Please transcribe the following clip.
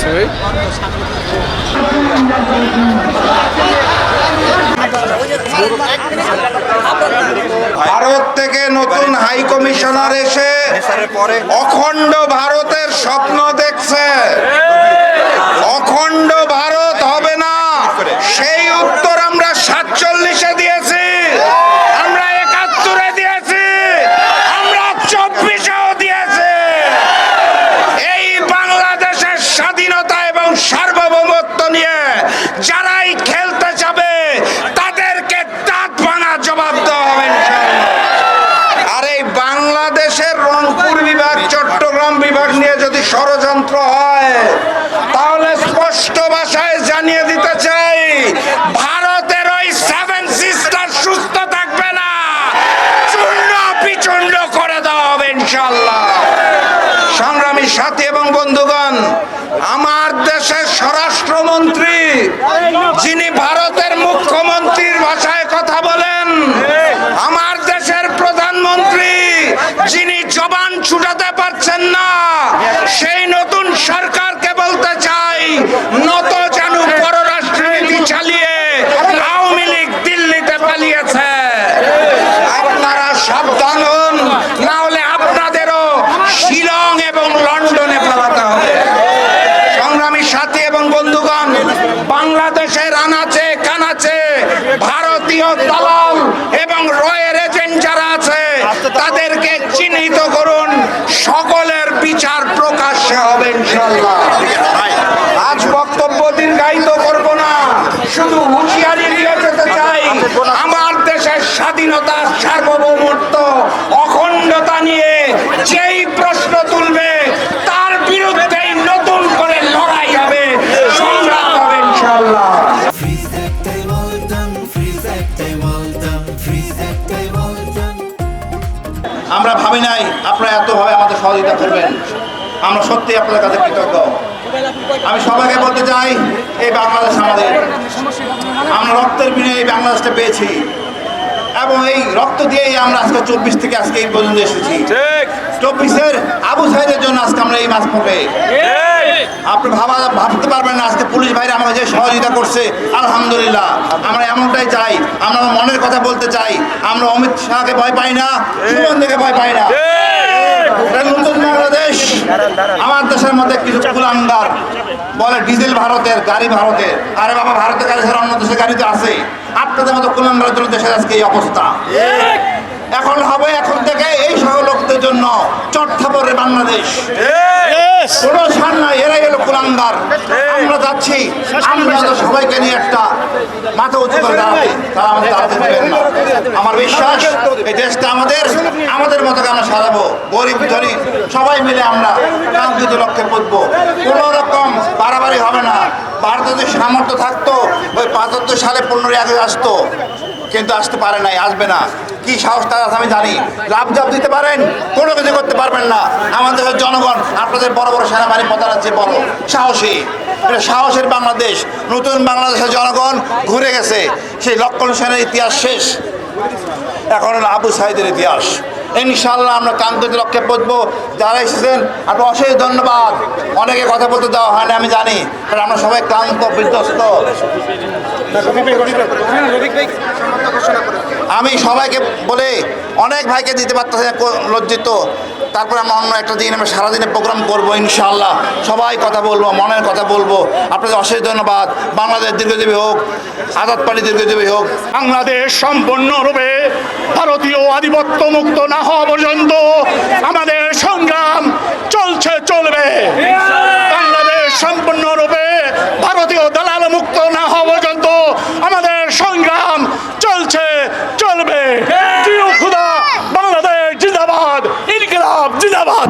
আছে ভাই? ভারত থেকে নতুন হাই কমিশনার এসে অখণ্ড ভারতের স্বপ্ন দেখছে। অখণ্ড ভারত হবে না, সেই উত্তর আমরা 47-এ দিয়েছি, আমরা 71-এ দিয়েছি, আমরা 24-এও দিয়েছি। এই বাংলাদেশের স্বাধীনতা এবং সার্বভৌমত্ব নিয়ে যারাই খেলতে যাবে তাদেরকে দাঁত ভাঙা জবাব দেওয়া হবে ইনশাআল্লাহ। আর এই বাংলাদেশের রংপুর বিভাগ, চট্টগ্রাম বিভাগ নিয়ে যদি ষড়যন্ত্র হয় তাহলে স্পষ্ট ভাষায় জানিয়ে দিতে চাই, ভারতের ওই 7 সিস্টার সুস্থ থাকবে না, চূর্ণ বিচূর্ণ করে দেওয়া হবে ইনশাআল্লাহ। সংগ্রামী সাথী এবং বন্ধুগণ, আমার দেশের স্বরাষ্ট্রমন্ত্রী যিনি ভারতের মুখ্যমন্ত্রীর ভাষায় কথা বলেন, আমার দেশের প্রধানমন্ত্রী যিনি জবান ছুটাতে পারছেন না, সেই নতুন সরকারকে বলতে চাই, নত জানু পররাষ্ট্রনীতি চালিয়ে আওয়ামী লীগ দিল্লিতে পালিয়েছে। আপনারা সাবধান হন, না হলে আপনাদেরও শিলং এবং লন্ডনে পালাতে হবে। সংগ্রামী সাথী এবং বন্ধুগণ, বাংলাদেশের আনাচে কানাচে ভারতীয় দালাল এবং রয়ের এজেন্ট যারা আছে তাদেরকে চিহ্নিত করুন, সকলের বিচার প্রকাশ্যে হবে ইনশাআল্লাহ। আজ বক্তব্য দীর্ঘায়িত করব না, শুধু হুঁশিয়ারি দিয়ে যেতে চাই, আমার দেশের স্বাধীনতা, সার্বভৌমত্ব, অখণ্ডতা নিয়ে যেই প্রশ্ন তুলবে তার বিরুদ্ধেই নতুন করে লড়াই হবে, সংগ্রাম হবে ইনশাআল্লাহ। আমরা ভাবি নাই আপনারা এতভাবে আমাদের সহযোগিতা করবেন, আমরা সত্যি আপনাদের কাছে কৃতজ্ঞ। আমি সবাইকে বলতে চাই, এই বাংলাদেশ আমাদের, আমরা রক্তের বিনিময়ে এই বাংলাদেশটা পেয়েছি এবং এই রক্ত দিয়েই আমরা আজকে 24 থেকে আজকে এই পর্যন্ত এসেছি। 24-এর আবু সাইদের জন্য আজকে আমরা এই মাছ পড়ে, আপনি ভাবতে পারবেন না আজকে পুলিশ ভাইরা আমাকে যে সহযোগিতা করছে, আলহামদুলিল্লাহ। আমরা এমনটাই চাই, আমরা মনের কথা বলতে চাই, আমরা অমিত শাহকে ভয় পাই না, সুমনকে ভয় পাই না। নতুন বাংলাদেশ, আমার দেশের মধ্যে কিছু কুলাঙ্গার বলে ডিজেল ভারতের, গাড়ি ভারতের। আরে বাবা, ভারতের গাড়ি ছাড়া অন্য দেশের গাড়ি তো আছে। আপনাদের মতো কুলাঙ্গারের জন্য দেশের আজকে এই অবস্থা। এখন হবে, এখন থেকে এই সহ লোকদের জন্য চট্টগ্রামের বাংলাদেশ, কোনো ছাড় নাই, এরাই হলো কুলাঙ্গার। আমরা যাচ্ছি, আমরা সবাইকে নিয়ে একটা মাথা উঁচু করে দাঁড়াতে, তারা আমাদের দাঁড়াতে দেবেন না। আমার বিশ্বাস এই দেশটা আমাদের, আমাদের মতো আমরা সাজাবো, গরিব ধনী সবাই মিলে আমরা কাঙ্ক্ষিত লক্ষ্যে পৌঁছবো। কোনো রকম বাড়াবাড়ি হবে না। ভারত যদি সামর্থ্য থাকতো ওই 75 সালে 15 আগে আসতো, কিন্তু আসতে পারে নাই, আসবে না। কি সাহস তার আছে আমি জানি, লাভ জাপ দিতে পারেন, কোনো কিছু করতে পারবেন না। আমাদের দেশের জনগণ আপনাদের বড় বড় সেনাবাহিনী প্রধানের চেয়ে বড় সাহসী, এটা সাহসের বাংলাদেশ। নতুন বাংলাদেশের জনগণ ঘুরে গেছে, সেই লক্ষণ সেনের ইতিহাস শেষ, এখন হলো আবু সাইদের ইতিহাস। ইনশাআল্লাহ আমরা কাঙ্ক্ষিত লক্ষ্যে পৌঁছবো। যারা এসেছেন আপনার অশেষ ধন্যবাদ। অনেকে কথা বলতে দেওয়া হয় না আমি জানি, কারণ আমরা সবাই ক্লান্ত বিধ্বস্ত। আমি সবাইকে বলে অনেক ভাইকে দিতে পারতেছি, লজ্জিত। তারপরে আমরা অন্য একটা দিন আমরা সারাদিনে প্রোগ্রাম করবো ইনশাআল্লাহ, সবাই কথা বলবো, মনের কথা বলবো। আপনাদের অশেষ ধন্যবাদ। বাংলাদেশ দীর্ঘজীবী হোক, আজাদ পার্টি দীর্ঘজীবী হোক। বাংলাদেশ সম্পূর্ণরূপে ভারতীয় আধিপত্য মুক্ত না হওয়া পর্যন্ত আমাদের সংগ্রাম চলছে, চলবে। বাংলাদেশ সম্পূর্ণরূপে ভারতীয় দালাল মুক্ত না হওয়া পর্যন্ত আমাদের সংগ্রাম চলছে, চলবে। জিও খুদা, বাংলাদেশ জিন্দাবাদ, ইনকিলাব জিন্দাবাদ।